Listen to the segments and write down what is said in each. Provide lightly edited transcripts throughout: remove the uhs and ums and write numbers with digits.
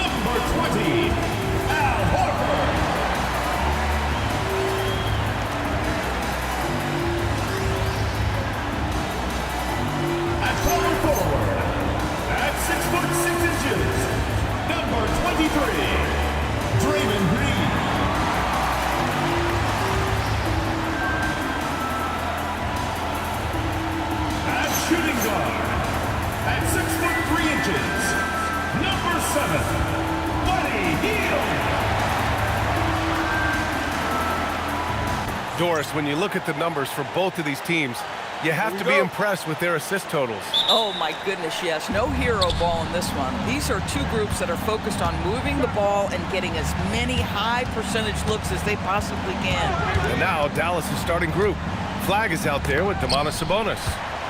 Number 20, Al Horford. At power forward, at 6'6" number 23, Draymond Green. At shooting guard, at 6'3", number 7, Buddy Hield. Doris, when you look at the numbers for both of these teams, you have to be impressed with their assist totals. Oh my goodness, yes. No hero ball in this one. These are two groups that are focused on moving the ball and getting as many high percentage looks as they possibly can. And now Dallas' starting group. Flag is out there with Domantas Sabonis.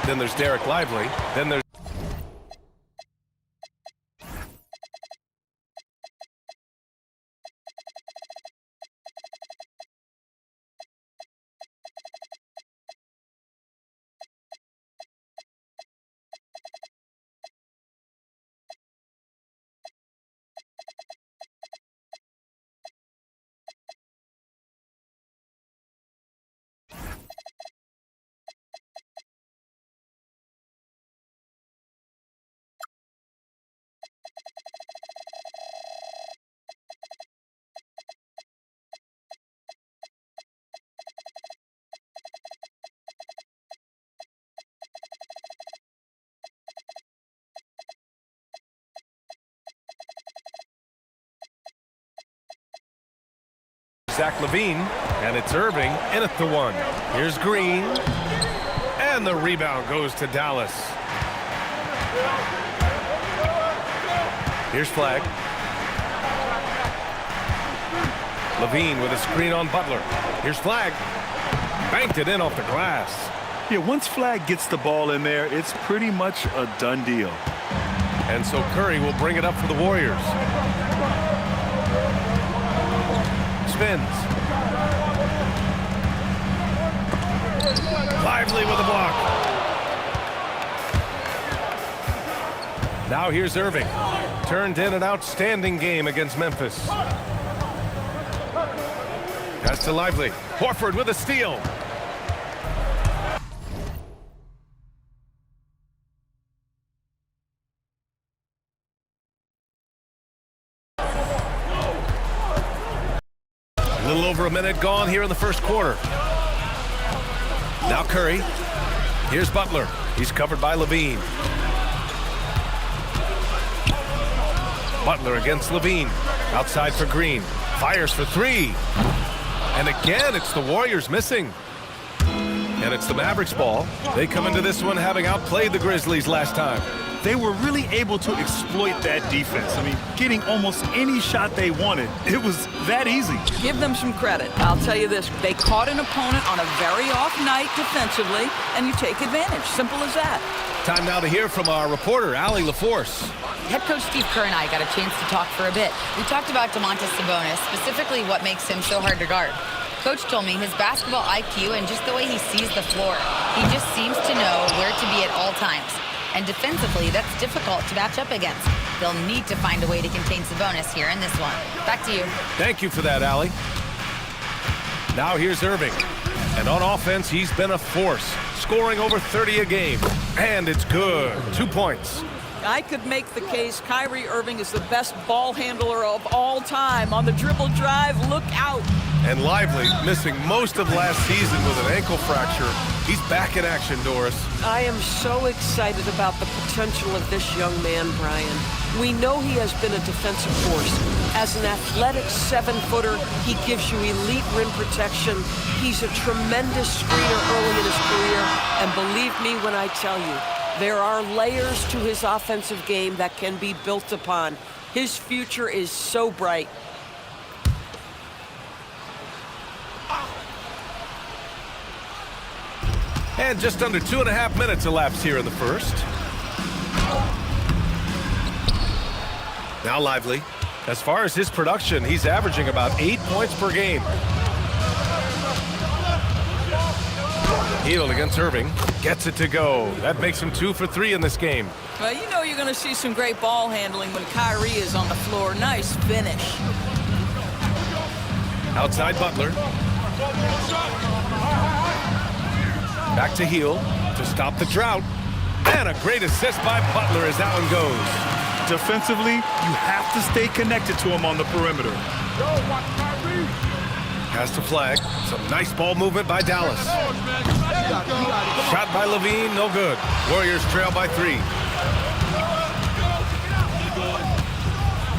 Then there's Derek Lively. Then there's Zach LaVine, and it's Irving in at the one. Here's Green, and the rebound goes to Dallas. Here's Flag. LaVine with a screen on Butler. Here's Flag. Banked it in off the glass. Yeah, once Flag gets the ball in there, it's pretty much a done deal. And so Curry will bring it up for the Warriors. Spins. Lively with a block. Now here's Irving. Turned in an outstanding game against Memphis. Pass to Lively. Horford with a steal. A little over a minute gone here in the first quarter. Now Curry. Here's Butler. He's covered by LaVine. Butler against LaVine. Outside for Green. Fires for three. And again, it's the Warriors missing. And it's the Mavericks ball. They come into this one having outplayed the Grizzlies last time. They were really able to exploit that defense. I mean, getting almost any shot they wanted. It was that easy. Give them some credit. I'll tell you this, they caught an opponent on a very off night defensively, and you take advantage. Simple as that. Time now to hear from our reporter, Allie LaForce. Head coach Steve Kerr and I got a chance to talk for a bit. We talked about Domantas Sabonis, specifically what makes him so hard to guard. Coach told me his basketball IQ and just the way he sees the floor. He just seems to know where to be at all times. And defensively, that's difficult to match up against. They'll need to find a way to contain Sabonis here in this one. Back to you. Thank you for that, Allie. Now here's Irving. And on offense, he's been a force, scoring over 30 a game. And it's good. 2 points. I could make the case Kyrie Irving is the best ball handler of all time. On the dribble drive, look out. And Lively, missing most of last season with an ankle fracture. He's back in action, Doris. I am so excited about the potential of this young man, Brian. We know he has been a defensive force. As an athletic 7-footer, he gives you elite rim protection. He's a tremendous screener early in his career. And believe me when I tell you, there are layers to his offensive game that can be built upon. His future is so bright. And just under 2.5 minutes elapsed here in the first. Now Lively. As far as his production, he's averaging about 8 points per game. Hield against Irving. Gets it to go. That makes him 2 for 3 in this game. Well, you know you're going to see some great ball handling when Kyrie is on the floor. Nice finish. Outside Butler. Back to Heel to stop the drought. And a great assist by Butler as that one goes. Defensively, you have to stay connected to him on the perimeter. Has to flag. Some nice ball movement by Dallas. Shot by Levine, no good. Warriors trail by 3.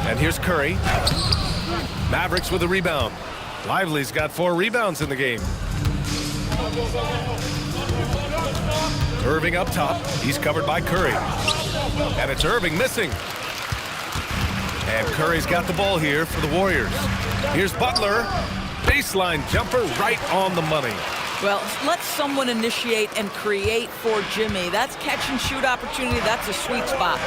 And here's Curry. Mavericks with a rebound. Lively's got 4 rebounds in the game. Irving up top. He's covered by Curry. And it's Irving missing. And Curry's got the ball here for the Warriors. Here's Butler. Baseline jumper right on the money. Well, let someone initiate and create for Jimmy. That's catch and shoot opportunity. That's a sweet spot.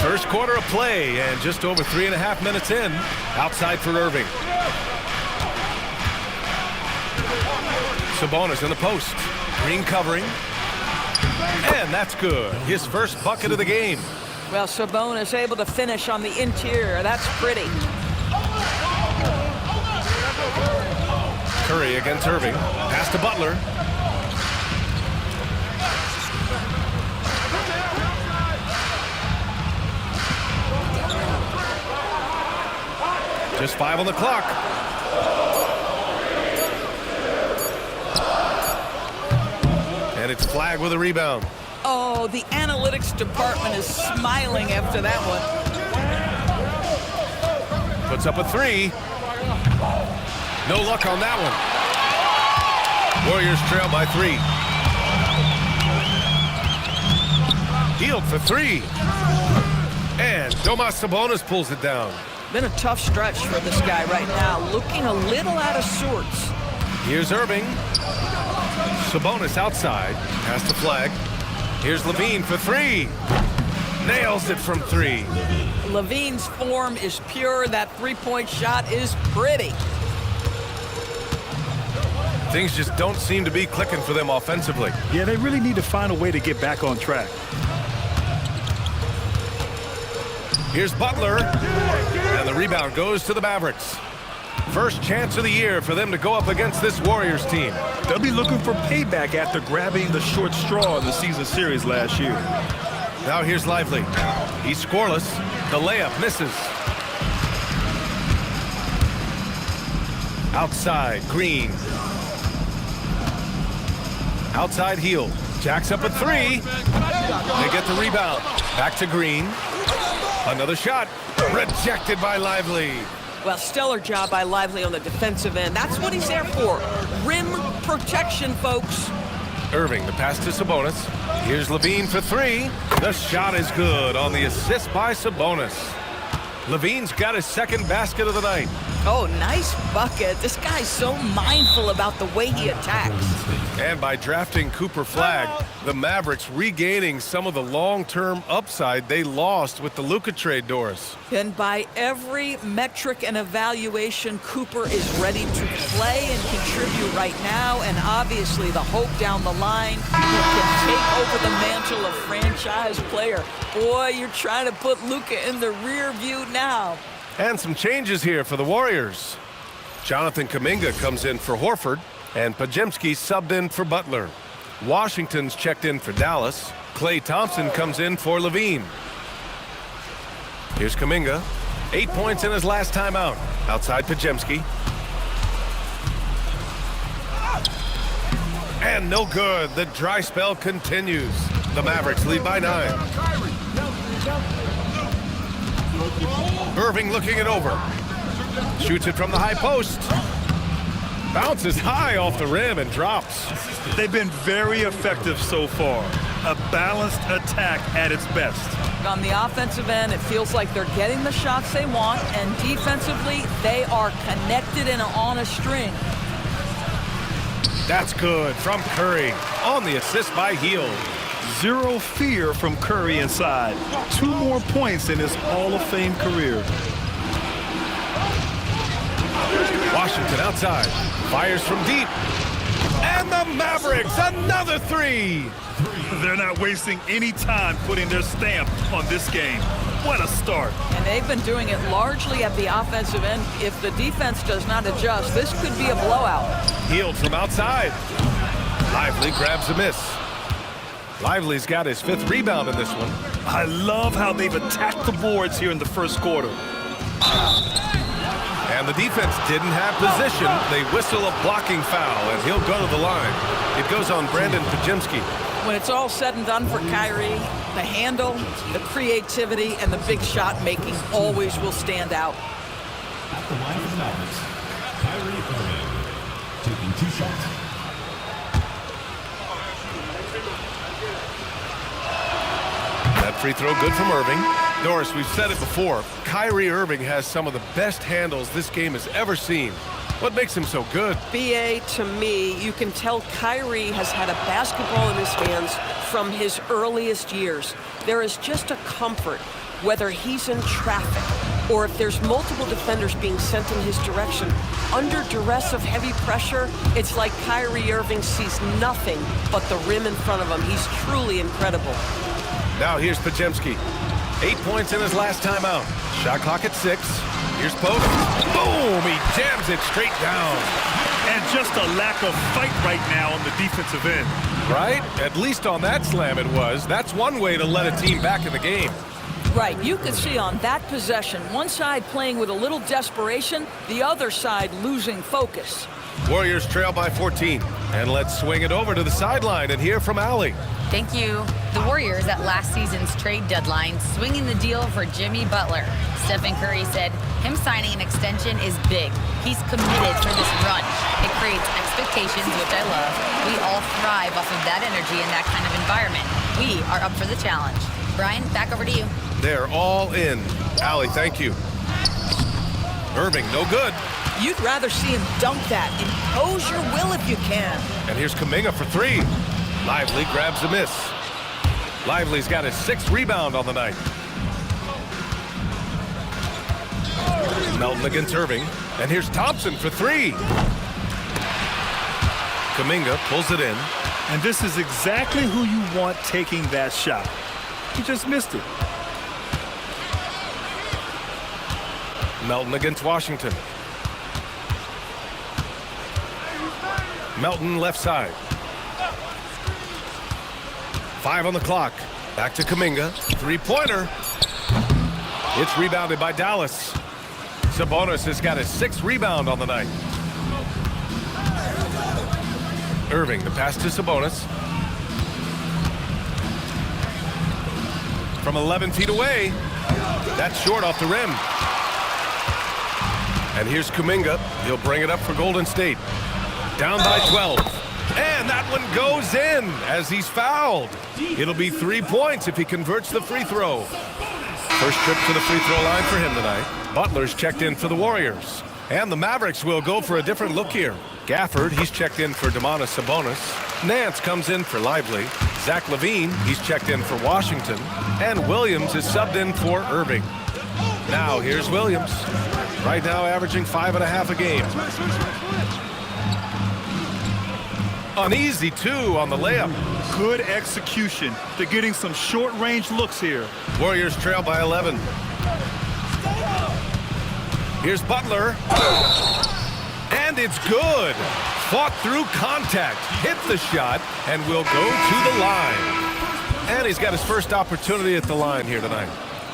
First quarter of play and just over 3.5 minutes in. Outside for Irving. Sabonis in the post. Green covering. And that's good. His first bucket of the game. Well, Sabonis able to finish on the interior. That's pretty. Curry against Irving. Pass to Butler. Just 5 on the clock. And it's Flag with a rebound. Oh, the analytics department is smiling after that one. Puts up a 3. No luck on that one. Warriors trail by 3. Healed for 3. And Domas Sabonis pulls it down. Been a tough stretch for this guy right now. Looking a little out of sorts. Here's Irving. Sabonis outside. Pass to Flag. Here's Levine for 3. Nails it from 3. Levine's form is pure. That three-point shot is pretty. Things just don't seem to be clicking for them offensively. Yeah, they really need to find a way to get back on track. Here's Butler. And the rebound goes to the Mavericks. First chance of the year for them to go up against this Warriors team. They'll be looking for payback after grabbing the short straw in the season series last year. Now here's Lively. He's scoreless. The layup misses. Outside, Green. Outside, Heel. Jacks up a 3. They get the rebound. Back to Green. Another shot. Rejected by Lively. Well, stellar job by Lively on the defensive end. That's what he's there for. Rim protection, folks. Irving, the pass to Sabonis. Here's Levine for 3. The shot is good on the assist by Sabonis. Levine's got his second basket of the night. Oh, nice bucket. This guy's so mindful about the way he attacks. And by drafting Cooper Flag, the Mavericks regaining some of the long-term upside they lost with the Luka trade, Doris. And by every metric and evaluation, Cooper is ready to play and contribute right now. And obviously the hope down the line, he can take over the mantle of franchise player. Boy, you're trying to put Luka in the rear view now. And some changes here for the Warriors. Jonathan Kuminga comes in for Horford, and Podziemski subbed in for Butler. Washington's checked in for Dallas. Klay Thompson comes in for Levine. Here's Kuminga. 8 points in his last time out. Outside Podziemski. And no good. The dry spell continues. The Mavericks lead by 9. Irving looking it over. Shoots it from the high post. Bounces high off the rim and drops. They've been very effective so far. A balanced attack at its best. On the offensive end, it feels like they're getting the shots they want, and defensively, they are connected and on a string. That's good from Curry on the assist by Heel. Zero fear from Curry inside. 2 more points in his Hall of Fame career. Washington outside. Fires from deep. And the Mavericks, another three. They're not wasting any time putting their stamp on this game. What a start. And they've been doing it largely at the offensive end. If the defense does not adjust, this could be a blowout. Healed from outside. Lively grabs a miss. Lively's got his 5th rebound in this one. I love how they've attacked the boards here in the first quarter. And the defense didn't have position. They whistle a blocking foul, and he'll go to the line. It goes on Brandon Pajemski. When it's all said and done for Kyrie, the handle, the creativity, and the big shot making always will stand out. At the line for the Mavericks, Kyrie Irving, taking 2 shots. That free throw good from Irving. Doris, we've said it before. Kyrie Irving has some of the best handles this game has ever seen. What makes him so good? BA, to me, you can tell Kyrie has had a basketball in his hands from his earliest years. There is just a comfort, whether he's in traffic or if there's multiple defenders being sent in his direction. Under duress of heavy pressure, it's like Kyrie Irving sees nothing but the rim in front of him. He's truly incredible. Now here's Pajemski. 8 points in his last time out. Shot clock at 6. Here's Pope. Boom! He jams it straight down. And just a lack of fight right now on the defensive end. Right? At least on that slam it was. That's one way to let a team back in the game. Right, you could see on that possession, one side playing with a little desperation, the other side losing focus. Warriors trail by 14. And let's swing it over to the sideline and hear from Ally. Thank you. The Warriors at last season's trade deadline swinging the deal for Jimmy Butler. Stephen Curry said him signing an extension is big. He's committed for this run. It creates expectations, which I love. We all thrive off of that energy and that kind of environment. We are up for the challenge. Brian, back over to you. They're all in. Ally, thank you. Irving, no good. You'd rather see him dunk that. Impose your will if you can. And here's Kuminga for 3. Lively grabs the miss. Lively's got his 6th rebound on the night. Melton against Irving. And here's Thompson for 3. Kuminga pulls it in. And this is exactly who you want taking that shot. He just missed it. Melton against Washington. Melton left side. 5 on the clock. Back to Kuminga. 3-pointer. It's rebounded by Dallas. Sabonis has got his 6th rebound on the night. Irving, the pass to Sabonis. From 11 feet away. That's short off the rim. And here's Kuminga. He'll bring it up for Golden State. Down by 12. And that one goes in as he's fouled. It'll be 3 points if he converts the free throw. First trip to the free throw line for him tonight. Butler's checked in for the Warriors. And the Mavericks will go for a different look here. Gafford, he's checked in for Domantas Sabonis. Nance comes in for Lively. Zach LaVine, he's checked in for Washington. And Williams is subbed in for Irving. Now here's Williams. Right now averaging 5.5 a game. An easy 2 on the layup. Good execution. They're getting some short-range looks here. Warriors trail by 11. Here's Butler. And it's good. Fought through contact. Hit the shot and will go to the line. And he's got his first opportunity at the line here tonight.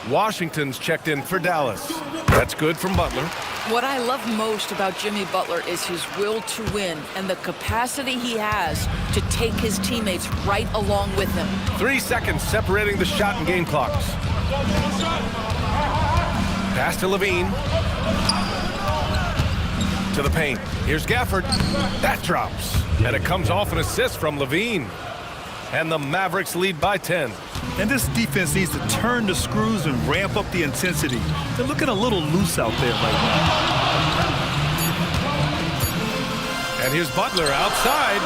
Washington's checked in for Dallas. That's good from Butler. What I love most about Jimmy Butler is his will to win and the capacity he has to take his teammates right along with him. 3 seconds separating the shot and game clocks. Pass to LaVine. To the paint. Here's Gafford. That drops. And it comes off an assist from LaVine. And the Mavericks lead by 10. And this defense needs to turn the screws and ramp up the intensity. They're looking a little loose out there right now. And here's Butler outside.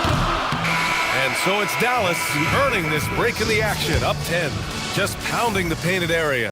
And so it's Dallas earning this break in the action, up 10. Just pounding the painted area.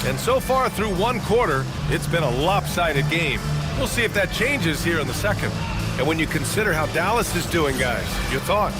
And so far through one quarter, it's been a lopsided game. We'll see if that changes here in the second. And when you consider how Dallas is doing, guys, your thoughts?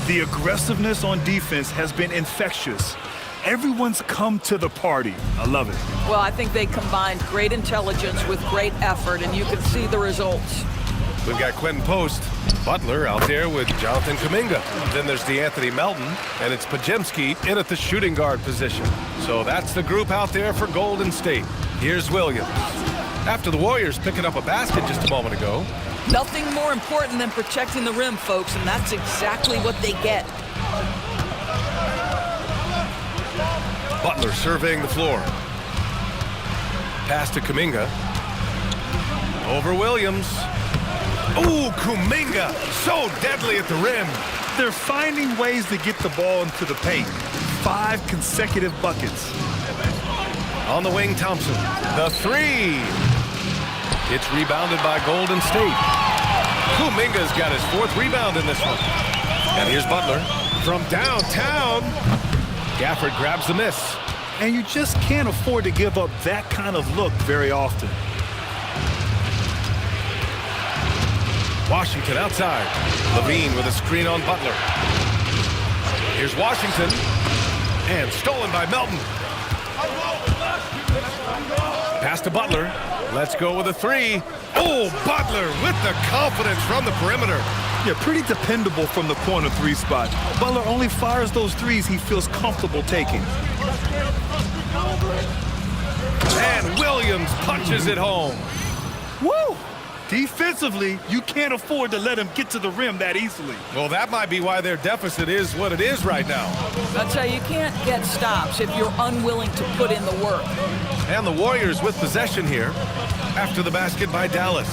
The aggressiveness on defense has been infectious. Everyone's come to the party. I love it. Well, I think they combined great intelligence with great effort, and you can see the results. We've got Quentin Post, Butler out there with Jonathan Kuminga. Then there's DeAnthony Melton, and it's Podziemski in at the shooting guard position. So that's the group out there for Golden State. Here's Williams. After the Warriors picking up a basket just a moment ago. Nothing more important than protecting the rim, folks, and that's exactly what they get. Butler surveying the floor. Pass to Kuminga. Over Williams. Ooh, Kuminga, so deadly at the rim. They're finding ways to get the ball into the paint. 5 consecutive buckets. On the wing, Thompson. The three. It's rebounded by Golden State. Kuminga's got his 4th rebound in this one. And here's Butler from downtown. Gafford grabs the miss. And you just can't afford to give up that kind of look very often. Washington outside. Levine with a screen on Butler. Here's Washington. And stolen by Melton. Pass to Butler. Let's go with a 3. Oh, Butler with the confidence from the perimeter. Yeah, pretty dependable from the corner 3 spot. Butler only fires those threes he feels comfortable taking. And Williams punches it home. Woo! Defensively, you can't afford to let him get to the rim that easily. Well, that might be why their deficit is what it is right now. I'll tell you, you can't get stops if you're unwilling to put in the work. And the Warriors with possession here after the basket by Dallas.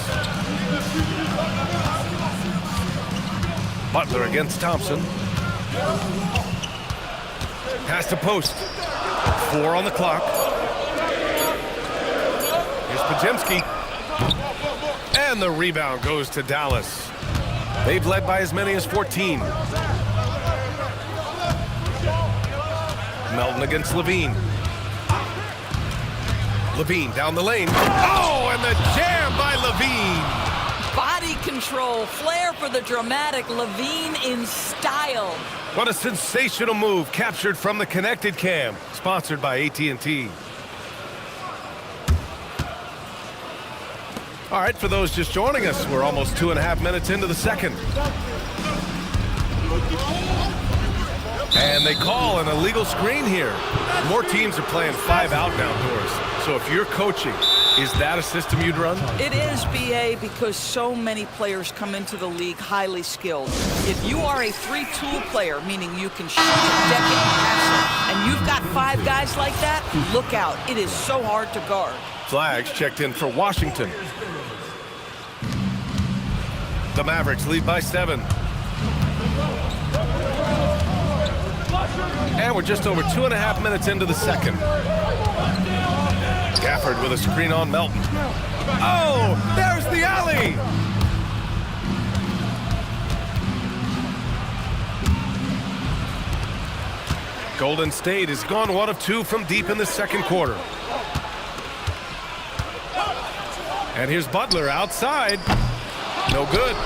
Butler against Thompson. Pass to post. 4 on the clock. Here's Podziemski. And the rebound goes to Dallas. They've led by as many as 14. Melton against Levine. Levine down the lane. Oh, and the jam by Levine. Body control, flair for the dramatic, Levine in style. What a sensational move captured from the connected cam, sponsored by AT&T. All right, for those just joining us, we're almost 2.5 minutes into the second. And they call an illegal screen here. More teams are playing 5 out outdoors. So if you're coaching, is that a system you'd run? It is, BA, because so many players come into the league highly skilled. If you are a 3-tool player, meaning you can shoot it, deck it, and pass it, and you've got 5 guys like that, look out. It is so hard to guard. Flags checked in for Washington. The Mavericks lead by 7. And we're just over 2.5 minutes into the second. Gafford with a screen on Melton. Oh, there's the alley! Golden State has gone 1 of 2 from deep in the second quarter. And here's Butler outside. No good.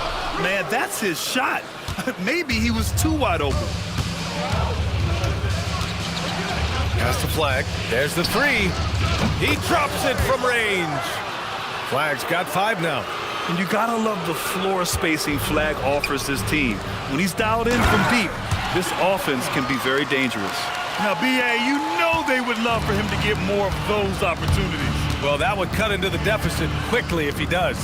Man, that's his shot. Maybe he was too wide open. Pass the flag. There's the 3. He drops it from range. Flag's got 5 now. And you gotta love the floor spacing Flag offers this team. When he's dialed in from deep, this offense can be very dangerous. Now, BA, you know they would love for him to get more of those opportunities. Well, that would cut into the deficit quickly if he does.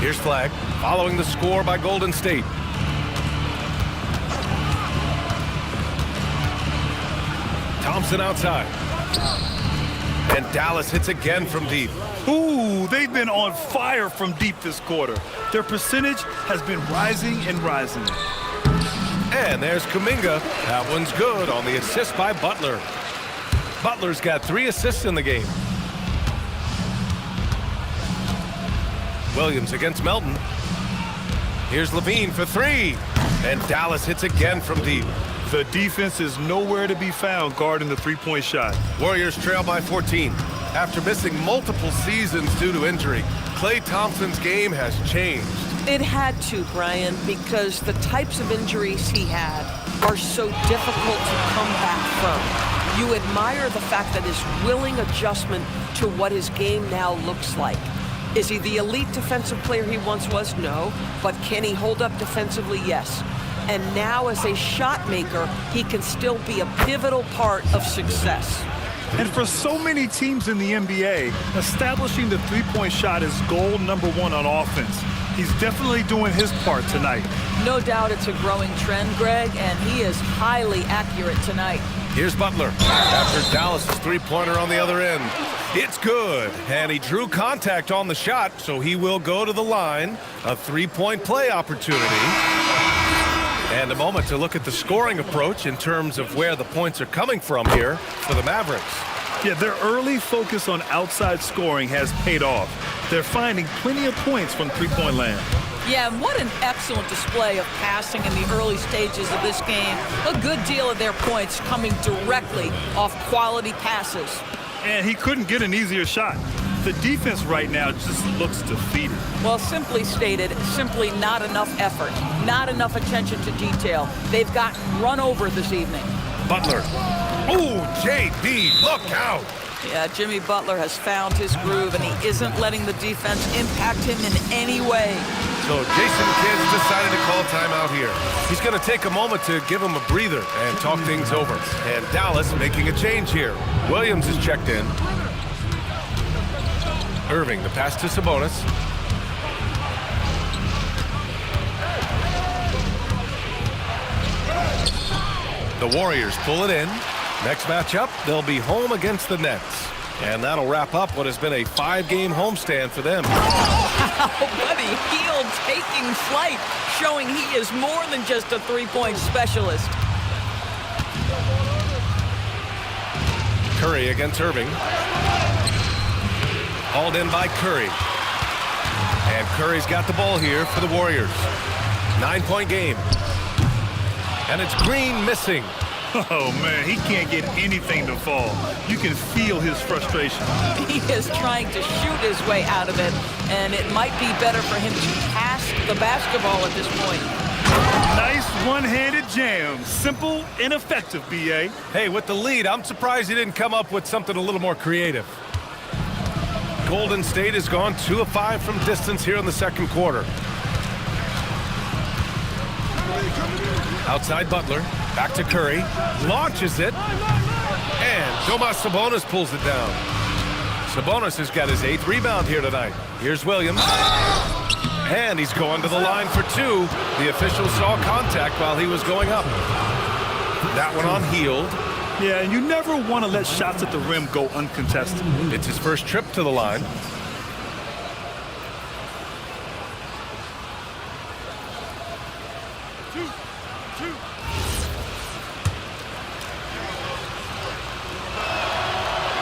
Here's Flag, following the score by Golden State. Thompson outside. And Dallas hits again from deep. Ooh, they've been on fire from deep this quarter. Their percentage has been rising and rising. And there's Kuminga. That one's good on the assist by Butler. Butler's got 3 assists in the game. Williams against Melton. Here's Levine for 3. And Dallas hits again from deep. The defense is nowhere to be found guarding the three-point shot. Warriors trail by 14. After missing multiple seasons due to injury, Klay Thompson's game has changed. It had to, Brian, because the types of injuries he had are so difficult to come back from. You admire the fact that his willing adjustment to what his game now looks like. Is he the elite defensive player he once was? No. But can he hold up defensively? Yes. And now as a shot maker, he can still be a pivotal part of success. And for so many teams in the NBA, establishing the three-point shot is goal number 1 on offense. He's definitely doing his part tonight. No doubt it's a growing trend, Greg, and he is highly accurate tonight. Here's Butler after Dallas's three-pointer on the other end. It's good, and he drew contact on the shot, so he will go to the line. A 3-point play opportunity. And a moment to look at the scoring approach in terms of where the points are coming from here for the Mavericks. Yeah, their early focus on outside scoring has paid off. They're finding plenty of points from three-point land. Yeah, and what an excellent display of passing in the early stages of this game. A good deal of their points coming directly off quality passes. And he couldn't get an easier shot. The defense right now just looks defeated. Well, simply stated, simply not enough effort, not enough attention to detail. They've gotten run over this evening. Butler. Ooh, JB, look out. Yeah, Jimmy Butler has found his groove, and he isn't letting the defense impact him in any way. So Jason Kidd decided to call timeout here. He's going to take a moment to give him a breather and talk things over. And Dallas making a change here. Williams is checked in. Irving, the pass to Sabonis. The Warriors pull it in. Next matchup, they'll be home against the Nets. And that'll wrap up what has been a 5-game homestand for them. Buddy Hield taking flight, showing he is more than just a three-point specialist. Curry against Irving. Hauled in by Curry. And Curry's got the ball here for the Warriors. 9-point game. And it's Green missing. Oh, man, he can't get anything to fall. You can feel his frustration. He is trying to shoot his way out of it, and it might be better for him to pass the basketball at this point. Nice one-handed jam. Simple and effective, B.A. Hey, with the lead, I'm surprised he didn't come up with something a little more creative. Golden State has gone 2 of 5 from distance here in the second quarter. Outside Butler, back to Curry, launches it, and Domas Sabonis pulls it down. Sabonis has got his 8th rebound here tonight. Here's Williams, and he's going to the line for 2. The official saw contact while he was going up. That one on Hield. Yeah, and you never want to let shots at the rim go uncontested. It's his first trip to the line.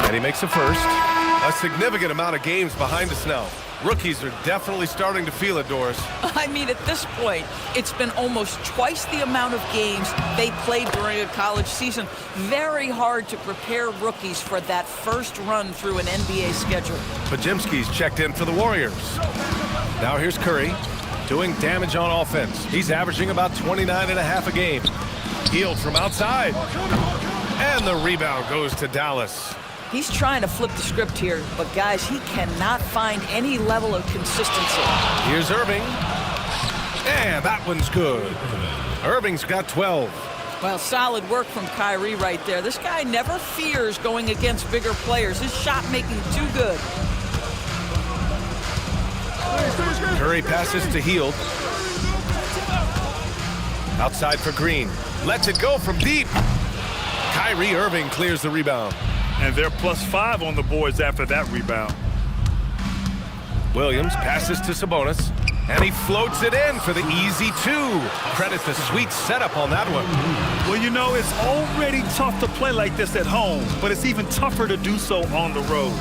And he makes a first. A significant amount of games behind us now. Rookies are definitely starting to feel it, Doris. I mean, at this point, it's been almost twice the amount of games they played during a college season. Very hard to prepare rookies for that first run through an NBA schedule. Pajemski's checked in for the Warriors. Now here's Curry doing damage on offense. He's averaging about 29.5 a game. Hield from outside. And the rebound goes to Dallas. He's trying to flip the script here, but guys, he cannot find any level of consistency. Here's Irving. And that one's good. Irving's got 12. Well, solid work from Kyrie right there. This guy never fears going against bigger players. His shot making too good. Curry passes to Hield. Outside for Green. Lets it go from deep. Kyrie Irving clears the rebound. And they're +5 on the boards after that rebound. Williams passes to Sabonis, and he floats it in for the easy 2. Credit the sweet setup on that one. Well, you know, it's already tough to play like this at home, but it's even tougher to do so on the road.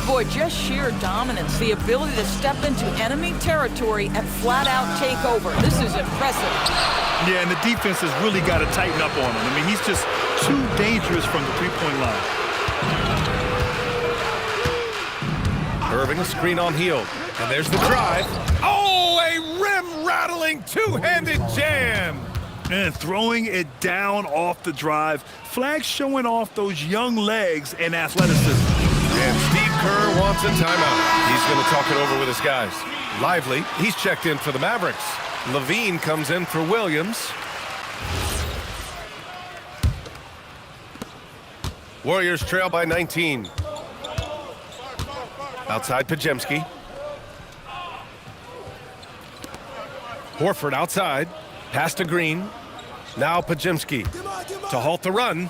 Boy, just sheer dominance, the ability to step into enemy territory and flat-out take over. This is impressive. Yeah, and the defense has really got to tighten up on him. I mean, he's just too dangerous from the three-point line. Irving, a screen on Hield. And there's the drive. Oh, a rim-rattling two-handed jam. And throwing it down off the drive. Flag showing off those young legs and athleticism. And Steve Kerr wants a timeout. He's going to talk it over with his guys. Lively, he's checked in for the Mavericks. Levine comes in for Williams. Warriors trail by 19. Outside Pajemski. Horford outside. Pass to Green. Now Pajemski to halt the run.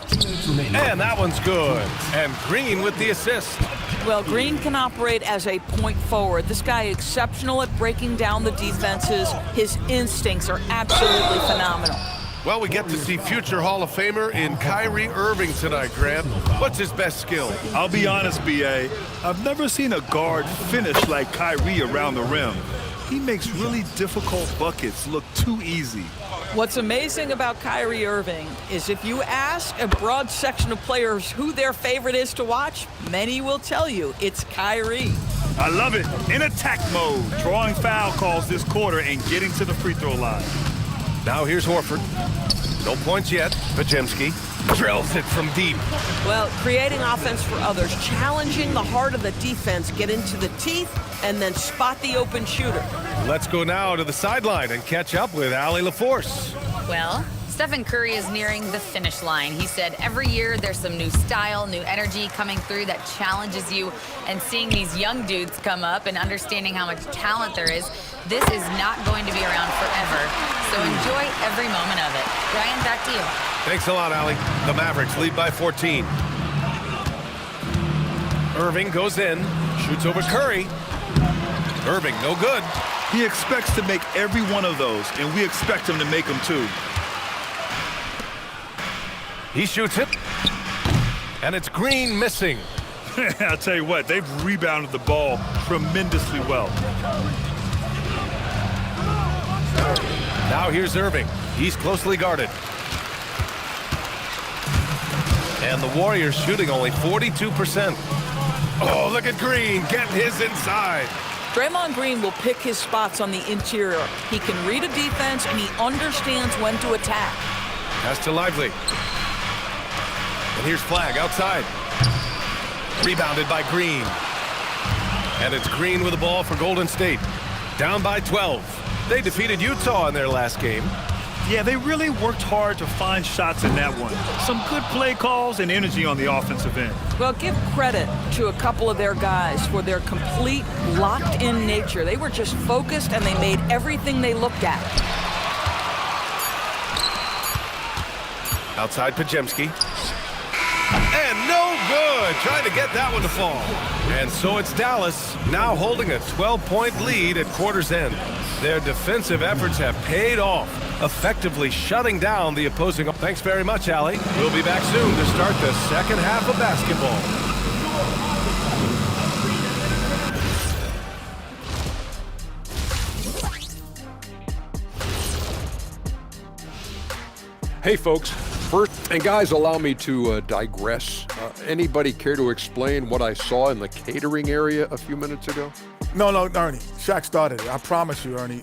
And that one's good. And Green with the assist. Well, Green can operate as a point forward. This guy exceptional at breaking down the defenses. His instincts are absolutely phenomenal. Well, we get to see future Hall of Famer in Kyrie Irving tonight, Grant. What's his best skill? I'll be honest, B.A. I've never seen a guard finish like Kyrie around the rim. He makes really difficult buckets look too easy. What's amazing about Kyrie Irving is if you ask a broad section of players who their favorite is to watch, many will tell you it's Kyrie. I love it. In attack mode, drawing foul calls this quarter and getting to the free throw line. Now here's Horford. No points yet. Pajemski drills it from deep. Well, creating offense for others, challenging the heart of the defense, get into the teeth, and then spot the open shooter. Let's go now to the sideline and catch up with Allie LaForce. Well, Stephen Curry is nearing the finish line. He said every year there's some new style, new energy coming through that challenges you. And seeing these young dudes come up and understanding how much talent there is, this is not going to be around forever. So enjoy every moment of it. Ryan, back to you. Thanks a lot, Allie. The Mavericks lead by 14. Irving goes in, shoots over Curry. Irving, no good. He expects to make every one of those, and we expect him to make them too. He shoots it, and it's Green missing. I'll tell you what, they've rebounded the ball tremendously well. Now here's Irving. He's closely guarded. And the Warriors shooting only 42%. Oh, look at Green getting his inside. Draymond Green will pick his spots on the interior. He can read a defense, and he understands when to attack. Pass to Lively. And here's Flag outside. Rebounded by Green. And it's Green with the ball for Golden State. Down by 12. They defeated Utah in their last game. Yeah, they really worked hard to find shots in that one. Some good play calls and energy on the offensive end. Well, give credit to a couple of their guys for their complete locked-in nature. They were just focused, and they made everything they looked at. Outside Pajemski. And no good. Trying to get that one to fall. And so it's Dallas now holding a 12-point lead at quarter's end. Their defensive efforts have paid off, effectively shutting down the opposing. Thanks very much, Allie. We'll be back soon to start the second half of basketball. Hey, folks. First, and guys, allow me to digress. Anybody care to explain what I saw in the catering area a few minutes ago? No, Ernie. Shaq started it. I promise you, Ernie.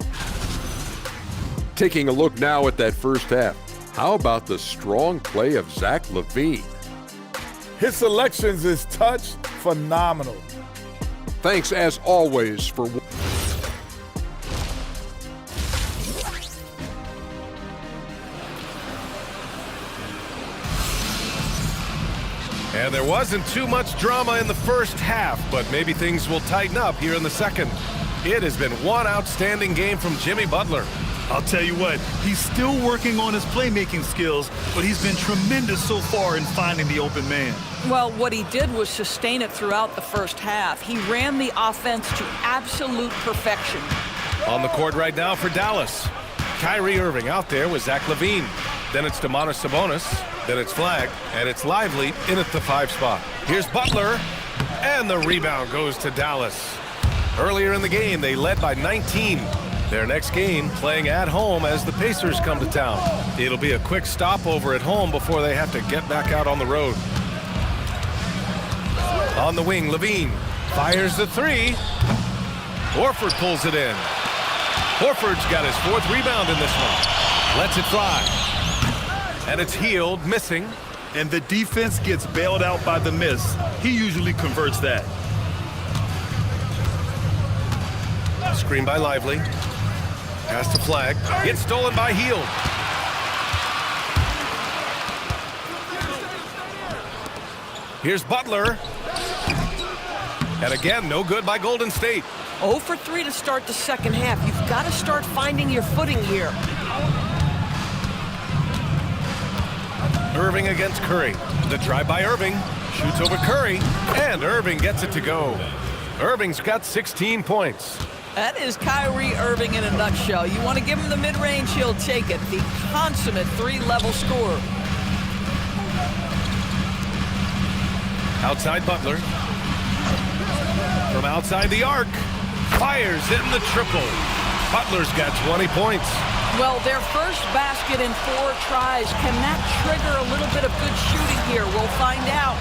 Taking a look now at that first half. How about the strong play of Zach LaVine? His selections is touch phenomenal. Thanks, as always, for... And there wasn't too much drama in the first half, but maybe things will tighten up here in the second. It has been one outstanding game from Jimmy Butler. I'll tell you what, he's still working on his playmaking skills, but he's been tremendous so far in finding the open man. Well, what he did was sustain it throughout the first half. He ran the offense to absolute perfection. On the court right now for Dallas. Kyrie Irving out there with Zach LaVine. Then it's Domantas Sabonis. Then it's Flag. And it's Lively in at the 5 spot. Here's Butler. And the rebound goes to Dallas. Earlier in the game, they led by 19. Their next game playing at home as the Pacers come to town. It'll be a quick stopover at home before they have to get back out on the road. On the wing, LaVine fires the 3. Horford pulls it in. Horford's got his 4th rebound in this one. Lets it fly. And it's Hield missing. And the defense gets bailed out by the miss. He usually converts that. Screen by Lively. Pass to Flag. It's stolen by Hield. Here's Butler. And again, no good by Golden State. 0 for 3 to start the second half. You've got to start finding your footing here. Irving against Curry. The drive by Irving. Shoots over Curry. And Irving gets it to go. Irving's got 16 points. That is Kyrie Irving in a nutshell. You want to give him the mid-range, he'll take it. The consummate 3-level scorer. Outside Butler. From outside the arc. Fires in the triple. Butler's got 20 points. Well, their first basket in 4 tries. Can that trigger a little bit of good shooting here? We'll find out.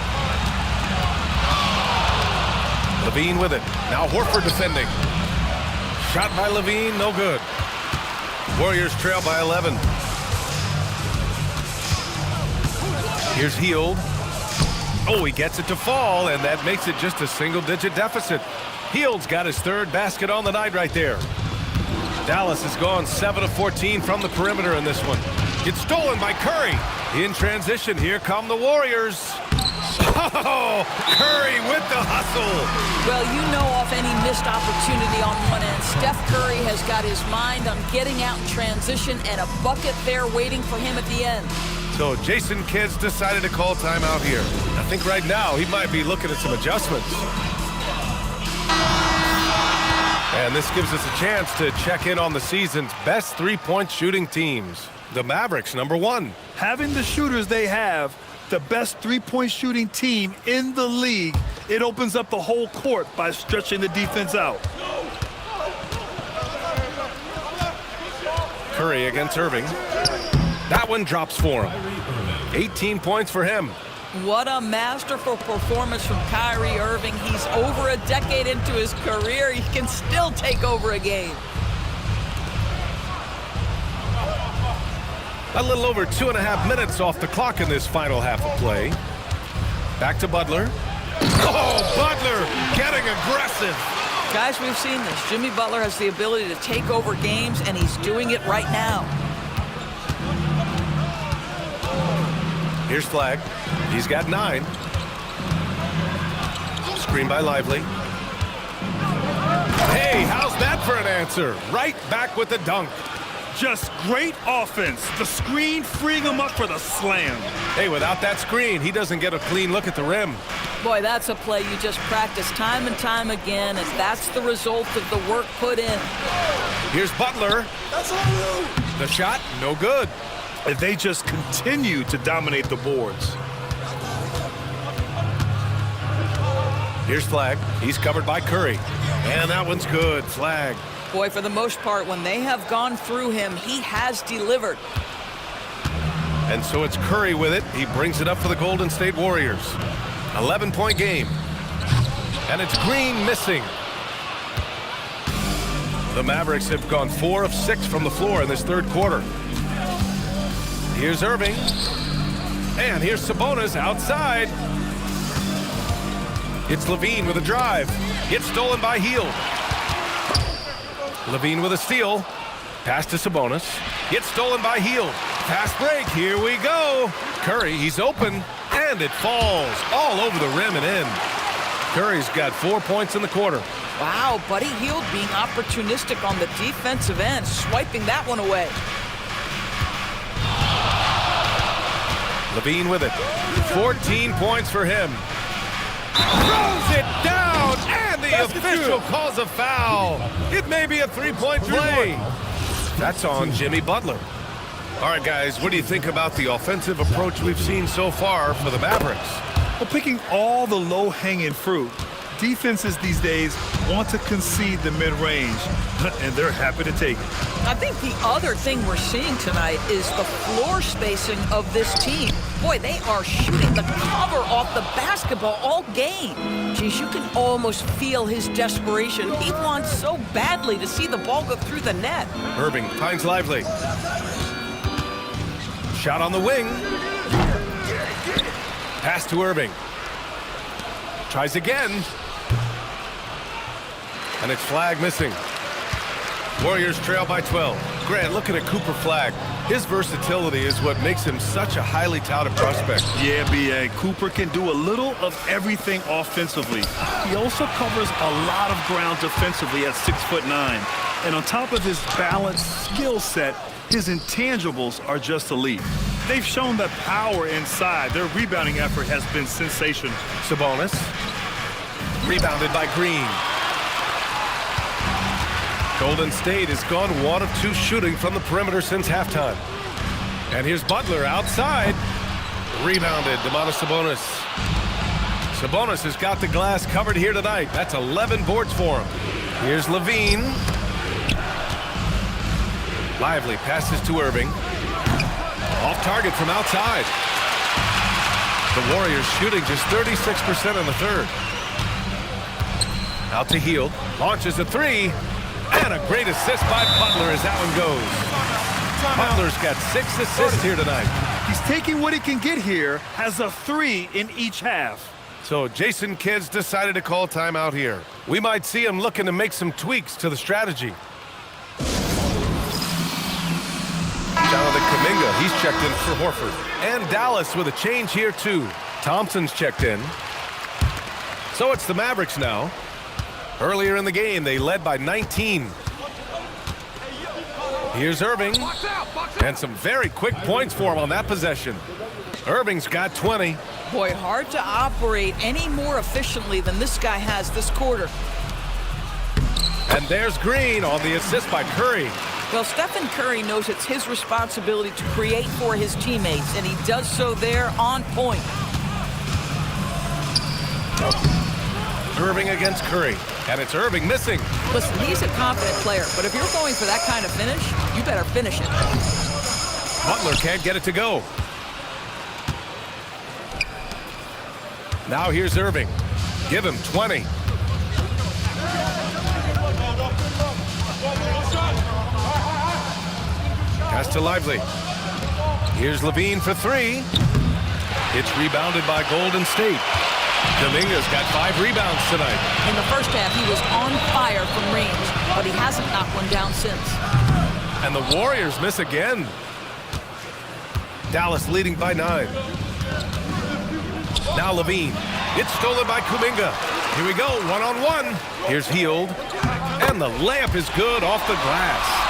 LaVine with it. Now Horford defending. Shot by LaVine, no good. Warriors trail by 11. Here's Hield. Oh, he gets it to fall, and that makes it just a single-digit deficit. Hield's got his 3rd basket on the night right there. Dallas has gone 7 of 14 from the perimeter in this one. It's stolen by Curry. In transition, here come the Warriors. Oh, Curry with the hustle. Well, you know, off any missed opportunity on one end, Steph Curry has got his mind on getting out in transition and a bucket there waiting for him at the end. So Jason Kidd's decided to call timeout here. I think right now he might be looking at some adjustments. And this gives us a chance to check in on the season's best three-point shooting teams. The Mavericks, #1. Having the shooters they have, the best three-point shooting team in the league, it opens up the whole court by stretching the defense out. Curry against Irving. That one drops for him. 18 points for him. What a masterful performance from Kyrie Irving. He's over a decade into his career. He can still take over a game. A little over 2.5 minutes off the clock in this final half of play. Back to Butler. Oh, Butler getting aggressive. Guys, we've seen this. Jimmy Butler has the ability to take over games, and he's doing it right now. Here's Flag. He's got 9. Screen by Lively. Hey, how's that for an answer? Right back with the dunk. Just great offense. The screen freeing him up for the slam. Hey, without that screen, he doesn't get a clean look at the rim. Boy, that's a play you just practice time and time again, and that's the result of the work put in. Here's Butler. That's on you. The shot, no good. If they just continue to dominate the boards. Here's Flag. He's covered by Curry. And that one's good. Flag. Boy, for the most part, when they have gone through him, he has delivered. And so it's Curry with it. He brings it up for the Golden State Warriors. 11-point game. And it's Green missing. The Mavericks have gone 4 of 6 from the floor in this third quarter. Here's Irving. And here's Sabonis outside. It's Levine with a drive. It's stolen by Hield. Levine with a steal. Pass to Sabonis. It's stolen by Hield. Fast break. Here we go. Curry, he's open. And it falls all over the rim and in. Curry's got 4 points in the quarter. Wow, Buddy Hield being opportunistic on the defensive end, swiping that one away. Levine with it. 14 points for him. Throws it down, and the official calls a foul. It may be a three-point play. That's on Jimmy Butler. All right, guys, what do you think about the offensive approach we've seen so far for the Mavericks? Well, picking all the low-hanging fruit. Defenses these days want to concede the mid-range, and they're happy to take it. I think the other thing we're seeing tonight is the floor spacing of this team. Boy, they are shooting the cover off the basketball all game. Geez, you can almost feel his desperation. He wants so badly to see the ball go through the net. Irving finds Lively. Shot on the wing. Pass to Irving. Tries again. And it's Flag missing. Warriors trail by 12. Grant, looking at Cooper Flag. His versatility is what makes him such a highly touted prospect. Yeah, B.A. Cooper can do a little of everything offensively. He also covers a lot of ground defensively at 6'9". And on top of his balanced skill set, his intangibles are just elite. They've shown that power inside. Their rebounding effort has been sensational. Sabonis. Rebounded by Green. Golden State has gone 1 of 2 shooting from the perimeter since halftime. And here's Butler outside. Rebounded, Domantas Sabonis. Sabonis has got the glass covered here tonight. That's 11 boards for him. Here's Levine. Lively passes to Irving. Off target from outside. The Warriors shooting just 36% in the third. Out to Hield. Launches a 3. And a great assist by Butler as that one goes. Butler's got 6 assists here tonight. He's taking what he can get here, has a 3 in each half. So Jason Kidd's decided to call timeout here. We might see him looking to make some tweaks to the strategy. Jonathan Kuminga Kuminga, he's checked in for Horford. And Dallas with a change here too. Thompson's checked in. So it's the Mavericks now. Earlier in the game, they led by 19. Here's Irving. And some very quick points for him on that possession. Irving's got 20. Boy, hard to operate any more efficiently than this guy has this quarter. And there's Green on the assist by Curry. Well, Stephen Curry knows it's his responsibility to create for his teammates, and he does so there on point. Irving against Curry, and it's Irving missing. Listen, he's a confident player, but if you're going for that kind of finish, you better finish it. Butler can't get it to go. Now here's Irving. Give him 20. Pass to Lively. Here's Levine for three. It's rebounded by Golden State. Kuminga's got 5 rebounds tonight. In the first half, he was on fire from range, but he hasn't knocked one down since. And the Warriors miss again. Dallas leading by 9. Now Levine. It's stolen by Kuminga. Here we go, one-on-one. Here's Hield. And the layup is good off the glass.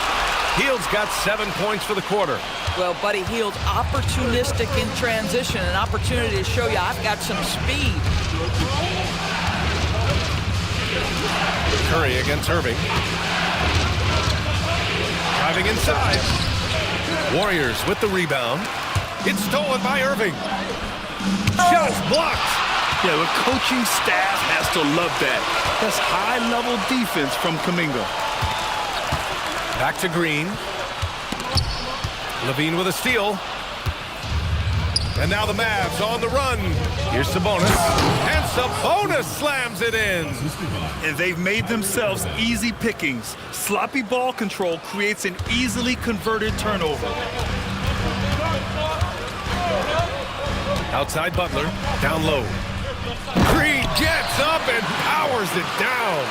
Hield's got 7 points for the quarter. Well, Buddy Hield, opportunistic in transition, an opportunity to show you I've got some speed. Curry against Irving. Driving inside. Warriors with the rebound. It's stolen by Irving. Shots blocked. Yeah, the coaching staff has to love that. That's high-level defense from Kuminga. Back to Green. Levine with a steal. And now the Mavs on the run. Here's Sabonis. And Sabonis slams it in. And they've made themselves easy pickings. Sloppy ball control creates an easily converted turnover. Outside Butler. Down low. Green gets up and powers it down.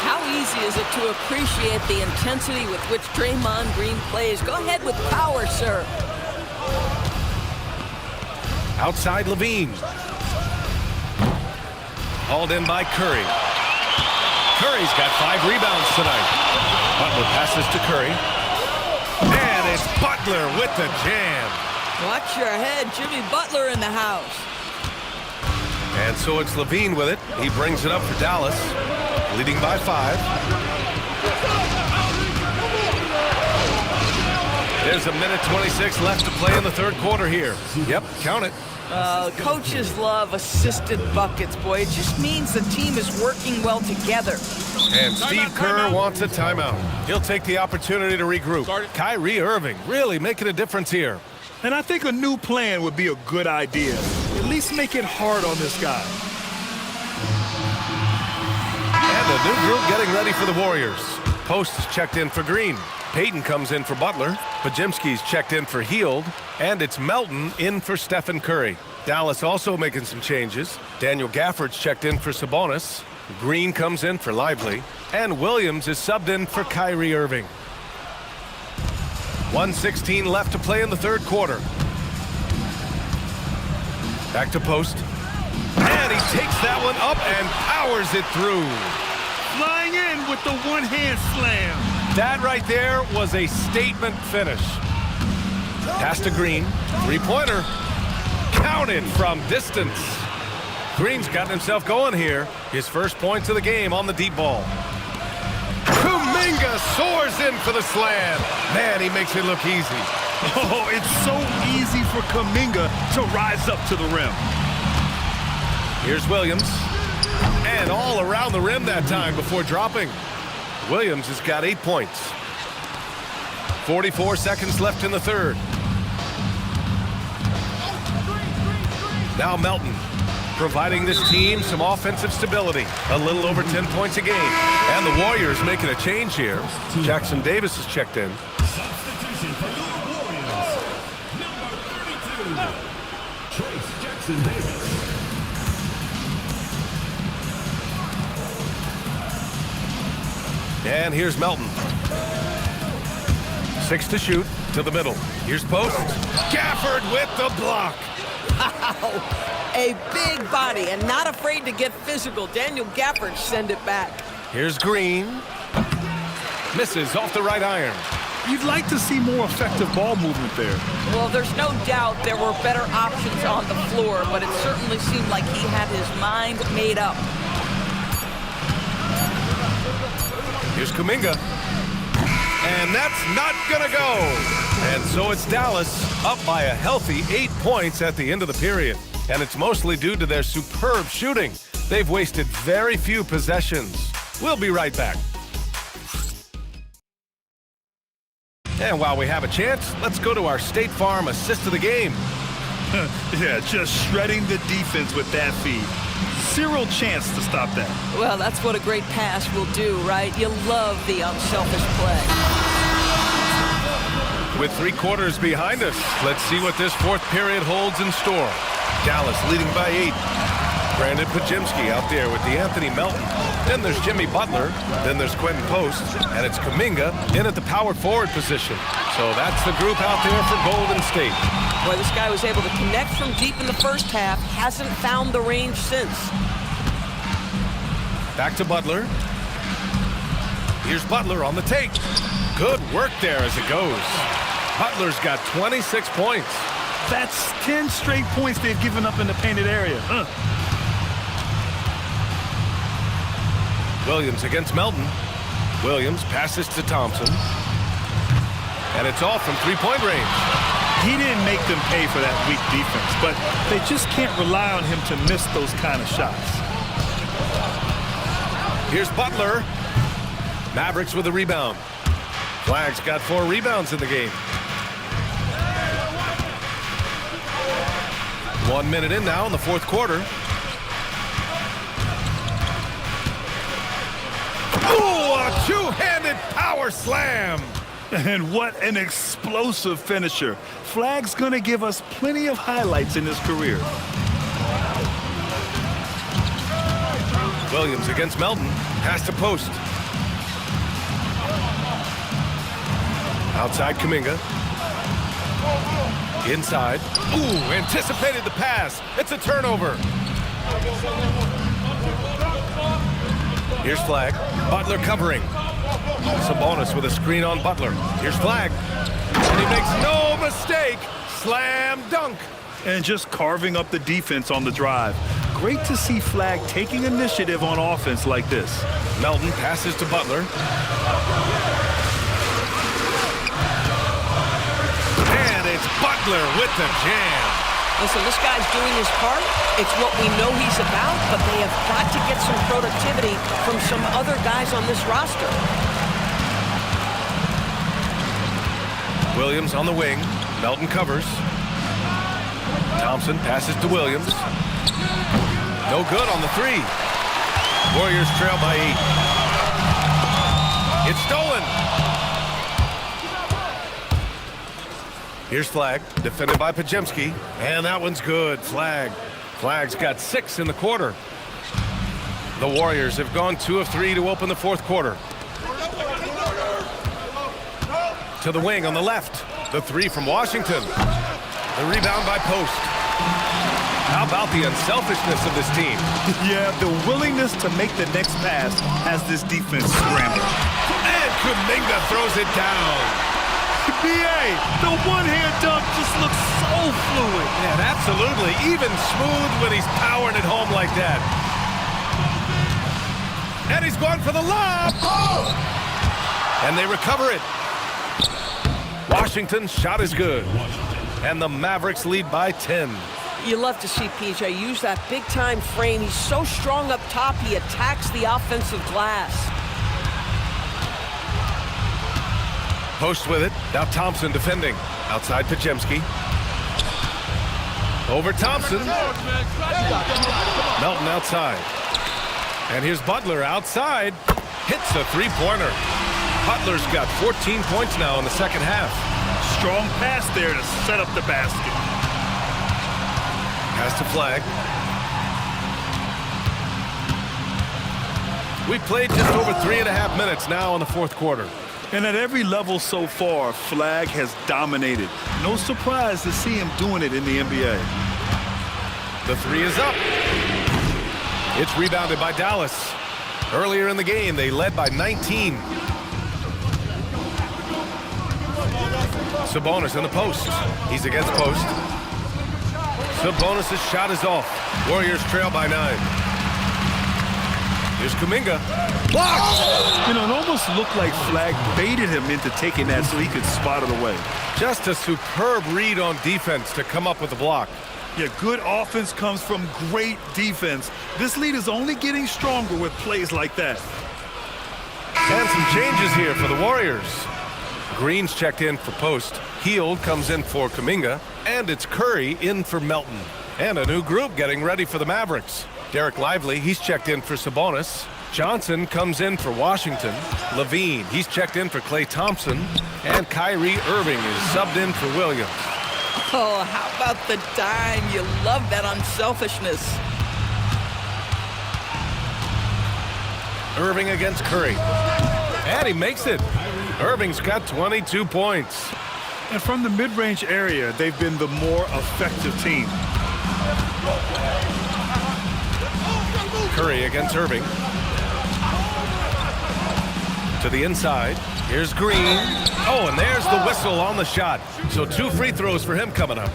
How easy is it to appreciate the intensity with which Draymond Green plays? Go ahead with power, sir. Outside Levine. Hauled in by Curry. Curry's got 5 rebounds tonight. Butler passes to Curry. And it's Butler with the jam. Watch your head, Jimmy Butler in the house. And so it's Levine with it. He brings it up for Dallas, leading by 5. There's 1:26 left to play in the third quarter here. Yep, count it. Coaches love assisted buckets, boy. It just means the team is working well together. And Steve Kerr wants a timeout. He'll take the opportunity to regroup. Kyrie Irving really making a difference here. And I think a new plan would be a good idea. At least make it hard on this guy. And a new group getting ready for the Warriors. Post is checked in for Green. Payton comes in for Butler. Pajimski's checked in for Hield. And it's Melton in for Stephen Curry. Dallas also making some changes. Daniel Gafford's checked in for Sabonis. Green comes in for Lively. And Williams is subbed in for Kyrie Irving. 1:16 left to play in the third quarter. Back to Post. And he takes that one up and powers it through. Flying in with the one-hand slam. That right there was a statement finish. Pass to Green. Three-pointer. Counted from distance. Green's gotten himself going here. His first points of the game on the deep ball. Kuminga soars in for the slam. Man, he makes it look easy. Oh, it's so easy for Kuminga to rise up to the rim. Here's Williams. And all around the rim that time before dropping. Williams has got 8 points. 44 seconds left in the third. Now Melton, providing this team some offensive stability. A little over 10 points a game. And the Warriors making a change here. Jackson Davis is checked in. Substitution for the Warriors. Number 32, Trace Jackson Davis. And here's Melton. 6 to shoot, to the middle. Here's post. Gafford with the block. Wow, a big body and not afraid to get physical. Daniel Gafford send it back. Here's Green. Misses off the right iron. You'd like to see more effective ball movement there. Well, there's no doubt there were better options on the floor, but it certainly seemed like he had his mind made up. Here's Kuminga. And that's not gonna go. And so it's Dallas up by a healthy 8 points at the end of the period. And it's mostly due to their superb shooting. They've wasted very few possessions. We'll be right back. And while we have a chance, let's go to our State Farm assist of the game. Yeah, just shredding the defense with that feed. Zero chance to stop that. Well, that's what a great pass will do, right? You love the unselfish play. With 3 quarters behind us, let's see what this fourth period holds in store. Dallas leading by 8. Brandon Pajemski out there with DeAnthony Melton. Then there's Jimmy Butler. Then there's Quentin Post. And it's Kuminga in at the power forward position. So that's the group out there for Golden State. Boy, this guy was able to connect from deep in the first half. Hasn't found the range since. Back to Butler. Here's Butler on the take. Good work there as it goes. Butler's got 26 points. That's 10 straight points they've given up in the painted area. Williams against Melton. Williams passes to Thompson. And it's off from 3-point range. He didn't make them pay for that weak defense, but they just can't rely on him to miss those kind of shots. Here's Butler. Mavericks with a rebound. Flag's got 4 rebounds in the game. 1 minute in now in the fourth quarter. Ooh, a two-handed power slam. And what an explosive finisher. Flag's gonna give us plenty of highlights in his career. Williams against Melton. Pass to Post. Outside Kuminga. Inside. Ooh, anticipated the pass. It's a turnover. Here's Flag. Butler covering. Sabonis with a screen on Butler. Here's Flag. And he makes no mistake. Slam dunk. And just carving up the defense on the drive. Great to see Flag taking initiative on offense like this. Melton passes to Butler. And it's Butler with the jam. Listen, this guy's doing his part. It's what we know he's about, but they have got to get some productivity from some other guys on this roster. Williams on the wing. Melton covers. Thompson passes to Williams. No good on the 3. Warriors trail by 8. It's stolen. Here's Flag, defended by Pajemski. And that one's good. Flag's got 6 in the quarter. The Warriors have gone 2 of 3 to open the fourth quarter. To the wing on the left. The 3 from Washington. The rebound by Post. How about the unselfishness of this team? Yeah, the willingness to make the next pass has this defense scrambled. And Kuminga throws it down. BA, the one-hand dunk just looks so fluid. Yeah, absolutely. Even smooth when he's powering it home like that. And he's going for the lob. And they recover it. Washington's shot is good. And the Mavericks lead by 10. You love to see PJ use that big-time frame. He's so strong up top, he attacks the offensive glass. Post with it. Now Thompson defending. Outside Pajemski. Over Thompson. Melton outside. And here's Butler outside. Hits a 3-pointer. Butler's got 14 points now in the second half. Strong pass there to set up the basket. Pass to Flag. We played just over 3.5 minutes now in the fourth quarter. And at every level so far, Flag has dominated. No surprise to see him doing it in the NBA. The three is up. It's rebounded by Dallas. Earlier in the game, they led by 19. Sabonis in the post. He's against post. Sabonis' shot is off. Warriors trail by 9. Here's Kuminga. Blocked! You know, it almost looked like Flag baited him into taking that so he could spot it away. Just a superb read on defense to come up with the block. Yeah, good offense comes from great defense. This lead is only getting stronger with plays like that. And some changes here for the Warriors. Green's checked in for post. Hield comes in for Kuminga. And it's Curry in for Melton. And a new group getting ready for the Mavericks. Derek Lively, he's checked in for Sabonis. Johnson comes in for Washington. Levine, he's checked in for Klay Thompson. And Kyrie Irving is subbed in for Williams. Oh, how about the dime? You love that unselfishness. Irving against Curry. And he makes it. Irving's got 22 points. And from the mid-range area, they've been the more effective team. Curry against Irving. To the inside. Here's Green. Oh, and there's the whistle on the shot. So 2 free throws for him coming up.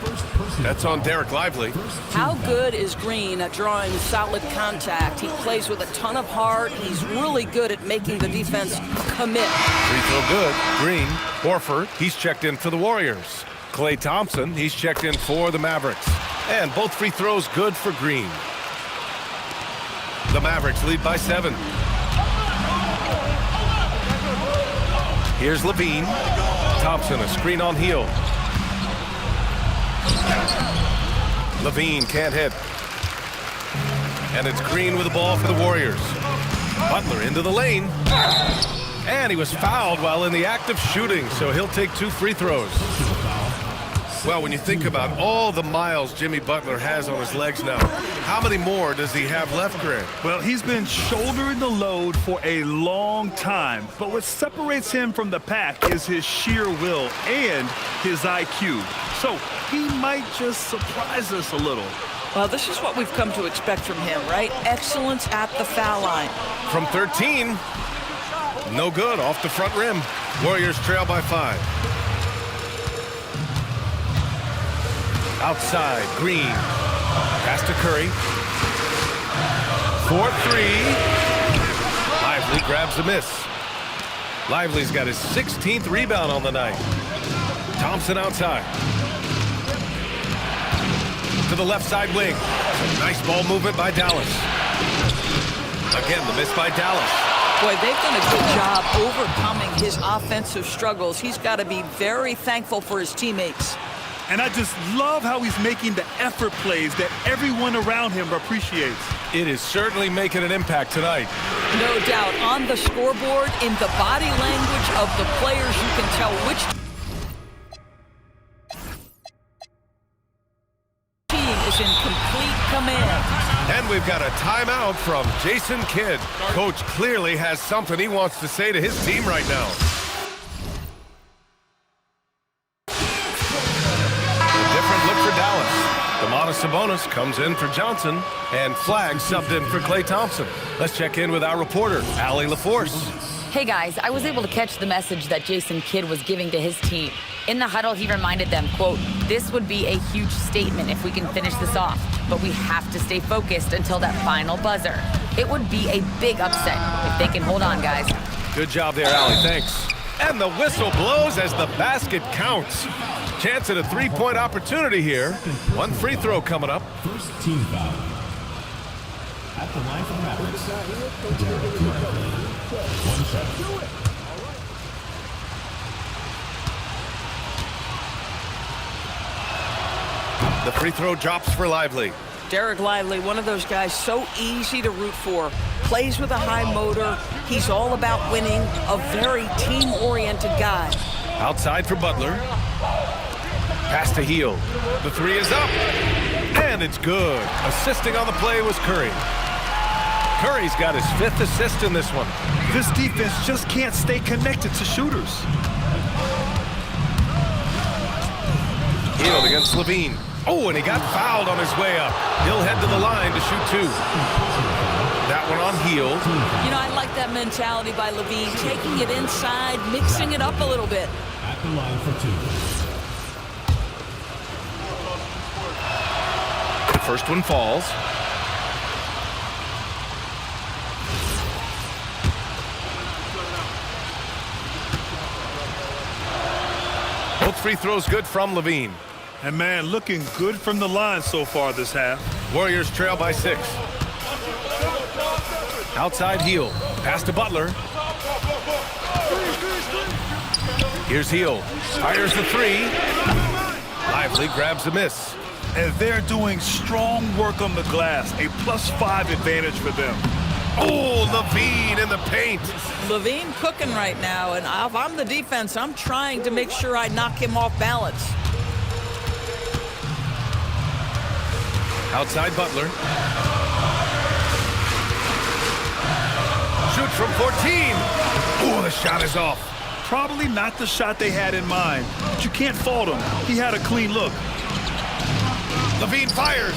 That's on Derek Lively. How good is Green at drawing solid contact? He plays with a ton of heart. He's really good at making the defense commit. Free throw good. Green. Horford, he's checked in for the Warriors. Klay Thompson, he's checked in for the Mavericks. And both free throws good for Green. The Mavericks lead by 7. Here's Levine. Thompson, a screen on Hield. Levine can't hit. And it's Green with the ball for the Warriors. Butler into the lane. And he was fouled while in the act of shooting, so he'll take 2 free throws. Well, when you think about all the miles Jimmy Butler has on his legs now, how many more does he have left, Grant? Well, he's been shouldering the load for a long time, but what separates him from the pack is his sheer will and his IQ. So he might just surprise us a little. Well, this is what we've come to expect from him, right? Excellence at the foul line. From 13, no good, off the front rim. Warriors trail by 5. Outside, Green. Pass to Curry. 4-3. Lively grabs the miss. Lively's got his 16th rebound on the night. Thompson outside. To the left side wing. Nice ball movement by Dallas. Again, the miss by Dallas. Boy, they've done a good job overcoming his offensive struggles. He's got to be very thankful for his teammates. And I just love how he's making the effort plays that everyone around him appreciates. It is certainly making an impact tonight. No doubt. On the scoreboard, in the body language of the players, you can tell which team is in complete command. And we've got a timeout from Jason Kidd. Coach clearly has something he wants to say to his team right now. Sabonis comes in for Johnson, and Flag subbed in for Klay Thompson. Let's check in with our reporter, Allie LaForce. Hey guys, I was able to catch the message that Jason Kidd was giving to his team. In the huddle, he reminded them, quote, "This would be a huge statement if we can finish this off, but we have to stay focused until that final buzzer. It would be a big upset if they can hold on, guys." Good job there, Allie. Thanks. And the whistle blows as the basket counts. Chance at a 3-point opportunity here. 1 free throw coming up. First team foul. At the line for the Mavericks, Derek Lively. 1 shot. The free throw drops for Lively. Derek Lively, one of those guys so easy to root for. Plays with a high motor. He's all about winning. A very team-oriented guy. Outside for Butler. Pass to Hield. The 3 is up. And it's good. Assisting on the play was Curry. Curry's got his 5th assist in this one. This defense just can't stay connected to shooters. Hield against Levine. Oh, and he got fouled on his way up. He'll head to the line to shoot 2. That one on Hield. You know, I like that mentality by Levine, taking it inside, mixing it up a little bit. At the line for 2. The first one falls. Both free throws good from Levine. And man, looking good from the line so far this half. Warriors trail by 6. Outside Hield. Pass to Butler. Here's Hield. Fires the 3. Lively grabs a miss. And they're doing strong work on the glass. A +5 advantage for them. Oh, Levine in the paint. Levine cooking right now, and if I'm the defense, I'm trying to make sure I knock him off balance. Outside Butler. Shoots from 14. Oh, the shot is off. Probably not the shot they had in mind, but you can't fault him. He had a clean look. Levine fires.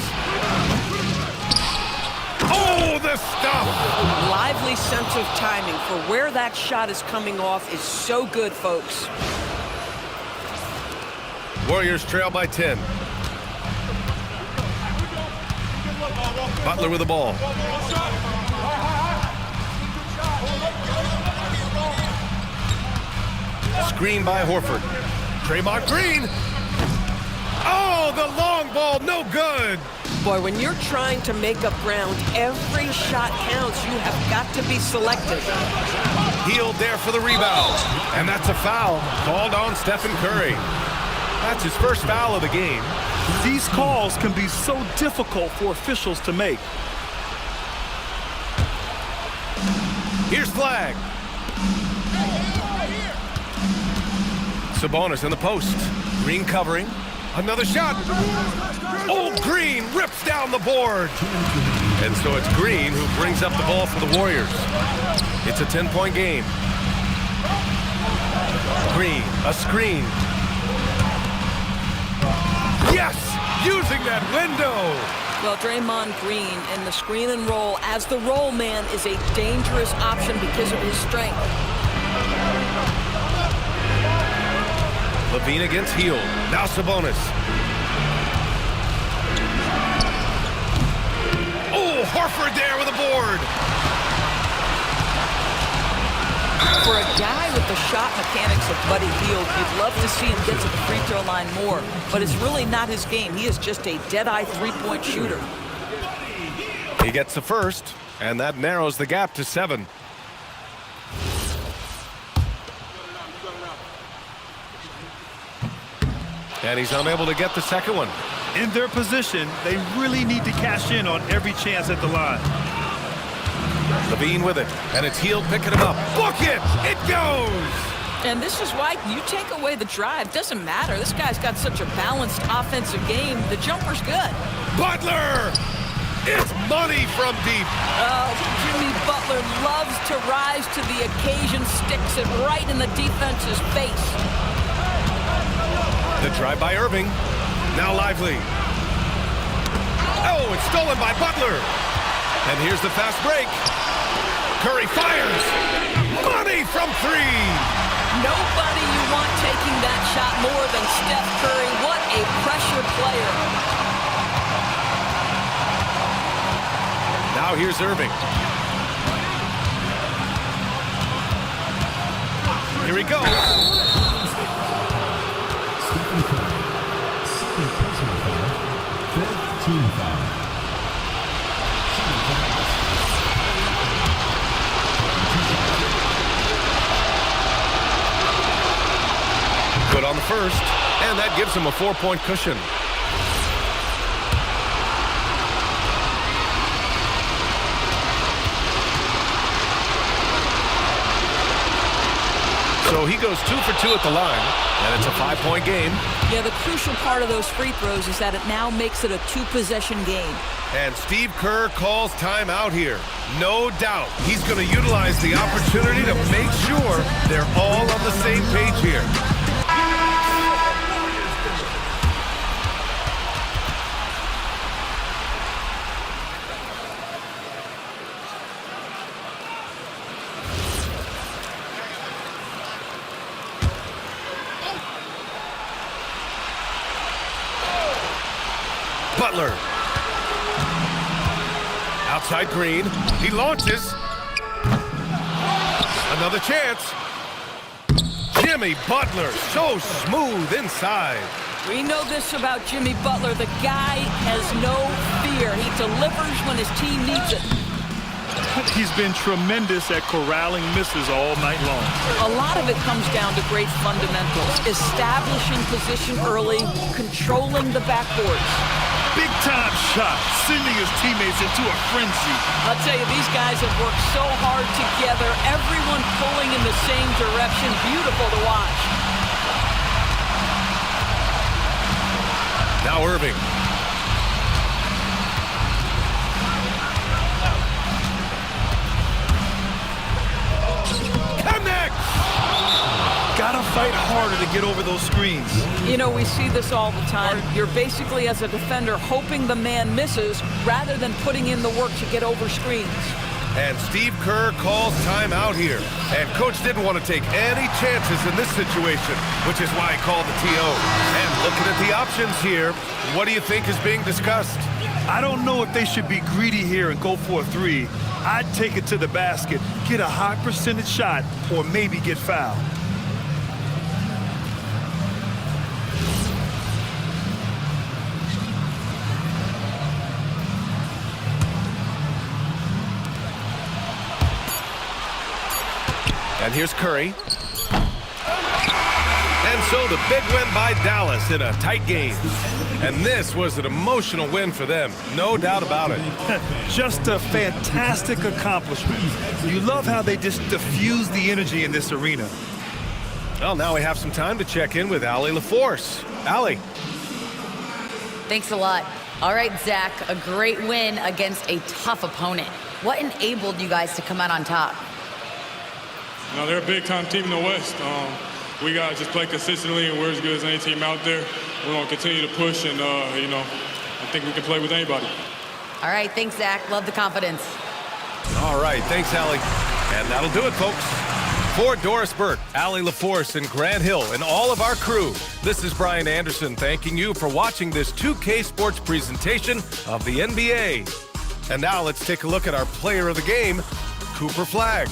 Oh, the stuff. Lively sense of timing for where that shot is coming off is so good, folks. Warriors trail by 10. Butler with the ball. Screen by Horford. Draymond Green. Oh, the long ball, no good. Boy, when you're trying to make up ground, every shot counts. You have got to be selective. Hield there for the rebound. And that's a foul called on Stephen Curry. That's his first foul of the game. These calls can be so difficult for officials to make. Here's Flag. Sabonis in the post. Green covering. Another shot. Oh, Green rips down the board. And so it's Green who brings up the ball for the Warriors. It's a 10-point game. Green, a screen. Yes, using that window. Well, Draymond Green in the screen and roll as the roll man is a dangerous option because of his strength. Levine against Hield. Now Sabonis. Oh, Horford there with a board. For a guy with the shot mechanics of Buddy Hield, you'd love to see him get to the free throw line more, but it's really not his game. He is just a dead-eye three-point shooter. He gets the first, and that narrows the gap to 7. And he's unable to get the second one. In their position, they really need to cash in on every chance at the line. Levine with it, and it's Hield picking him up. Book it! It goes! And this is why you take away the drive. Doesn't matter. This guy's got such a balanced offensive game. The jumper's good. Butler! It's money from deep. Oh, Jimmy Butler loves to rise to the occasion, sticks it right in the defense's face. The drive by Irving. Now Lively. Oh, it's stolen by Butler. And here's the fast break. Curry fires. Money from 3. Nobody you want taking that shot more than Steph Curry. What a pressure player. Now here's Irving. Here he goes. Stephen Curry. Second personal foul. Fifth team foul. Good on the first, and that gives him a 4-point cushion. So So he goes 2 for 2 at the line, and it's a 5-point game. Yeah, the crucial part of those free throws is that it now makes it a 2-possession game. And Steve Kerr calls timeout here. No doubt he's going to utilize the opportunity to make sure they're all on the same page here. Butler. Outside Green. He launches. Another chance. Jimmy Butler, so smooth inside. We know this about Jimmy Butler. The guy has no fear. He delivers when his team needs it. He's been tremendous at corralling misses all night long. A lot of it comes down to great fundamentals. Establishing position early, controlling the backboards. Big-time shot, sending his teammates into a frenzy. I'll tell you, these guys have worked so hard together. Everyone pulling in the same direction. Beautiful to watch. Now Irving. Gotta fight harder to get over those screens. You know, we see this all the time. You're basically, as a defender, hoping the man misses rather than putting in the work to get over screens. And Steve Kerr calls timeout here. And Coach didn't want to take any chances in this situation, which is why he called the TO. And looking at the options here, what do you think is being discussed? I don't know if they should be greedy here and go for a 3. I'd take it to the basket, get a high percentage shot, or maybe get fouled. And here's Curry. And so the big win by Dallas in a tight game. And this was an emotional win for them, no doubt about it. Just a fantastic accomplishment. You love how they just diffuse the energy in this arena. Well, now we have some time to check in with Allie LaForce. Allie. Thanks a lot. All right, Zach, a great win against a tough opponent. What enabled you guys to come out on top? No, they're a big-time team in the West. We got to just play consistently, and we're as good as any team out there. We're going to continue to push, and, you know, I think we can play with anybody. All right, thanks, Zach. Love the confidence. All right, thanks, Allie. And that'll do it, folks. For Doris Burke, Allie LaForce, and Grant Hill, and all of our crew, this is Brian Anderson thanking you for watching this 2K Sports presentation of the NBA. And now let's take a look at our player of the game, Cooper Flagg.